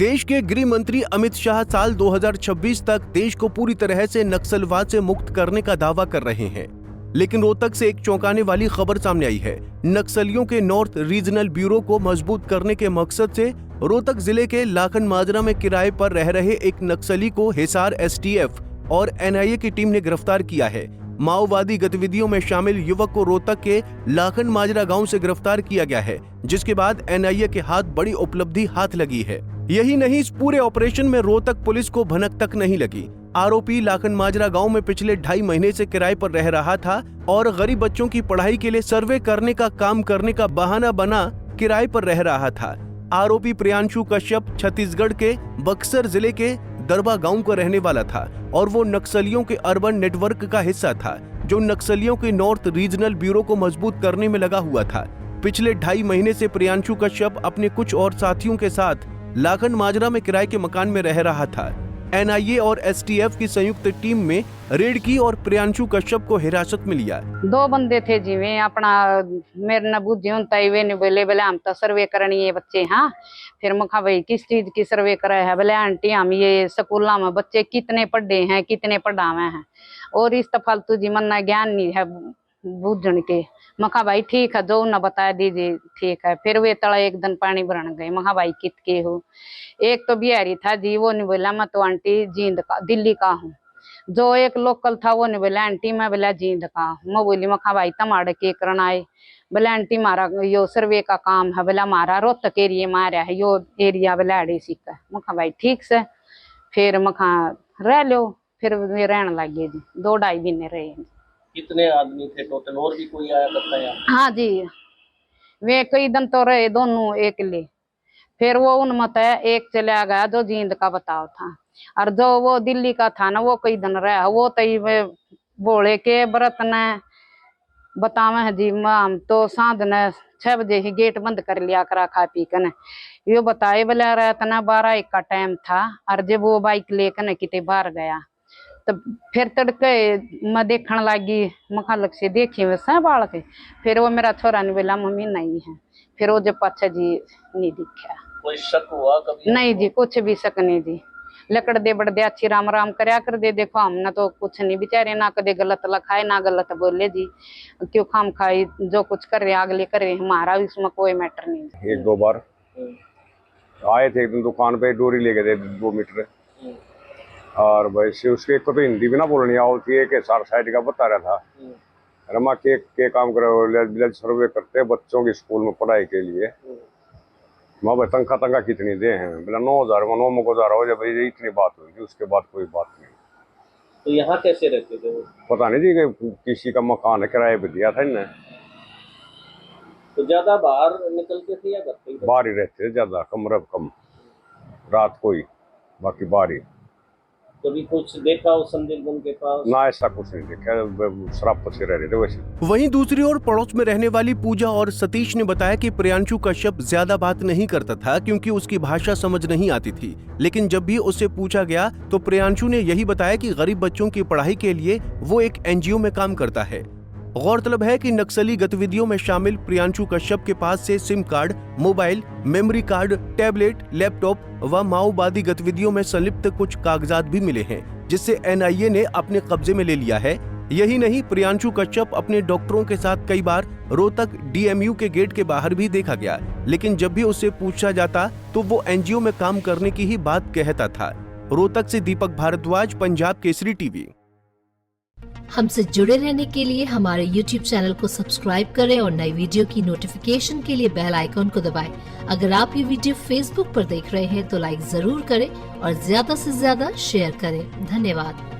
देश के गृह मंत्री अमित शाह साल 2026 तक देश को पूरी तरह से नक्सलवाद से मुक्त करने का दावा कर रहे हैं, लेकिन रोहतक से एक चौंकाने वाली खबर सामने आई है। नक्सलियों के नॉर्थ रीजनल ब्यूरो को मजबूत करने के मकसद से रोहतक जिले के लाखन माजरा में किराए पर रह रहे एक नक्सली को हिसार एसटीएफ और एनआईए की टीम ने गिरफ्तार किया है। माओवादी गतिविधियों में शामिल युवक को रोहतक के लाखन माजरा गांव से गिरफ्तार किया गया है, जिसके बाद एनआईए के हाथ बड़ी उपलब्धि हाथ लगी है। यही नहीं, इस पूरे ऑपरेशन में रोहतक पुलिस को भनक तक नहीं लगी। आरोपी लाखन माजरा गांव में पिछले 2.5 महीने से किराए पर रह रहा था और गरीब बच्चों की पढ़ाई के लिए सर्वे करने का काम करने का बहाना बना किराए पर रह रहा था। आरोपी प्रियांशु कश्यप छत्तीसगढ़ के बक्सर जिले के दरबा गांव का रहने वाला था और वो नक्सलियों के अर्बन नेटवर्क का हिस्सा था, जो नक्सलियों के नॉर्थ रीजनल ब्यूरो को मजबूत करने में लगा हुआ था। पिछले 2.5 महीने से प्रियांशु कश्यप अपने कुछ और साथियों के साथ लाखन माजरा में किराए के मकान में रह रहा था। एनआईए और एसटीएफ की संयुक्त टीम में रेड की और प्रियांशु कश्यप को हिरासत में लिया। 2 बंदे थे जिवे अपना मेरे न बुझे तय ने बोले हम तो सर्वे करनी है बच्चे। हाँ, फिर मखा भाई किस चीज की सर्वे करे है? बोले आंटी हम ये स्कूलों में बच्चे कितने पढ़े हैं, कितने पढ़ावे हैं, और इस फालतू जी मन ज्ञान नहीं है बूझन के। मखा भाई ठीक है, जो न बता दीजिए ठीक है। फिर वे तला एक दिन पानी भरन गए। मखा भाई कित के हो? एक तो बिहारी था जी, वो नहीं बोला मैं तो आंटी जींद का दिल्ली का हूँ। जो एक लोकल था वो नहीं बोला आंटी मैं बोला जींद का। मैं बोली मखा भाई तमाड़े के करना आए? बोला आंटी मारा यो सर्वे का काम है। बोला मारा रोहतक एरिया में आ रहा है यो एरिया बोला अड़ी सीखा। मखा भाई ठीक से। फिर मखा रह लो, फिर वे रहने लगे जी। 2-2.5 महीने रहे। कितने आदमी थे टोटल? और भी कोई आया करता है? हाँ जी, वे कई दिन तो रहे दोनों एक ले। फिर वो उनमें एक चला गया जो जींद का बताओ था, और जो वो दिल्ली का था ना वो कई दिन रहा। वो तो बोले के व्रत ने बतावे है जी, हम तो सांझ ने 6 बजे ही गेट बंद कर लिया करा खा पी कर। यो बताए बोले रात ना 12-1 का टाइम था, और जब वो बाइक लेकर कितने बाहर गया तो फिर तड़के मैं देखने लगी। मखालक से देखी वैसे बाल के। फिर वो मेरा छोरा ने बोला मम्मी नहीं है। फिर वो जब पाछा जी नहीं दिखा। कोई शक हुआ कभी? नहीं जी, कुछ भी शक नहीं जी। लकड़ दे बड़ दे अच्छी राम राम करया कर दे। देखो हमने तो कुछ नहीं बेचारे ना कदे गलत लखाए ना गलत बोले जी। क्यों खाम खाई जो कुछ कर रहे अगले कर रहे, हमारा इसमें कोई मैटर नहीं। 1-2 बार आए थे, एक दिन दुकान पे डोरी ले गए थे 2 मीटर, और वैसे उसके एक तो हिंदी भी ना बोलनी होती है कि सार साइड का बता रहा था। रमा के काम करे सर्वे करते बच्चों की स्कूल में पढ़ाई के लिए। माँ भाई तंखा कितनी दे हैं? बोला 9,000 9 में गुजारा हो जाए भाई, इतनी बात हुई। उसके बाद कोई बात नहीं। तो यहाँ कैसे रहते थे? पता नहीं जी, किसी का मकान किराए पे दिया था इन्हें। तो ज्यादा बाहर निकलते थे या घर पे? बाहर ही रहते थे, ज्यादा कमरा कम, रात कोई बाकी बाहर ही। कभी कुछ देखा उस संदिग्ध के पास? ना, ऐसा कुछ नहीं देखा, शराब से रह रहे थे वैसे। वहीं दूसरी ओर पड़ोस में रहने वाली पूजा और सतीश ने बताया कि प्रियांशु कश्यप ज्यादा बात नहीं करता था क्योंकि उसकी भाषा समझ नहीं आती थी, लेकिन जब भी उससे पूछा गया तो प्रियांशु ने यही बताया कि गरीब बच्चों की पढ़ाई के लिए वो एक एनजीओ में काम करता है। गौरतलब है कि नक्सली गतिविधियों में शामिल प्रियांशु कश्यप के पास से SIM card, mobile, memory card, tablet, laptop व माओवादी गतिविधियों में संलिप्त कुछ कागजात भी मिले हैं, जिससे एनआईए ने अपने कब्जे में ले लिया है। यही नहीं, प्रियांशु कश्यप अपने डॉक्टरों के साथ कई बार रोहतक डीएमयू के गेट के बाहर भी देखा गया, लेकिन जब भी उससे पूछा जाता तो वो एनजीओ में काम करने की ही बात कहता था। रोहतक से दीपक भारद्वाज, पंजाब केसरी टीवी। हमसे जुड़े रहने के लिए हमारे YouTube चैनल को सब्सक्राइब करें और नई वीडियो की नोटिफिकेशन के लिए बेल आइकॉन को दबाएं। अगर आप ये वीडियो Facebook पर देख रहे हैं तो लाइक जरूर करें और ज्यादा से ज्यादा शेयर करें। धन्यवाद।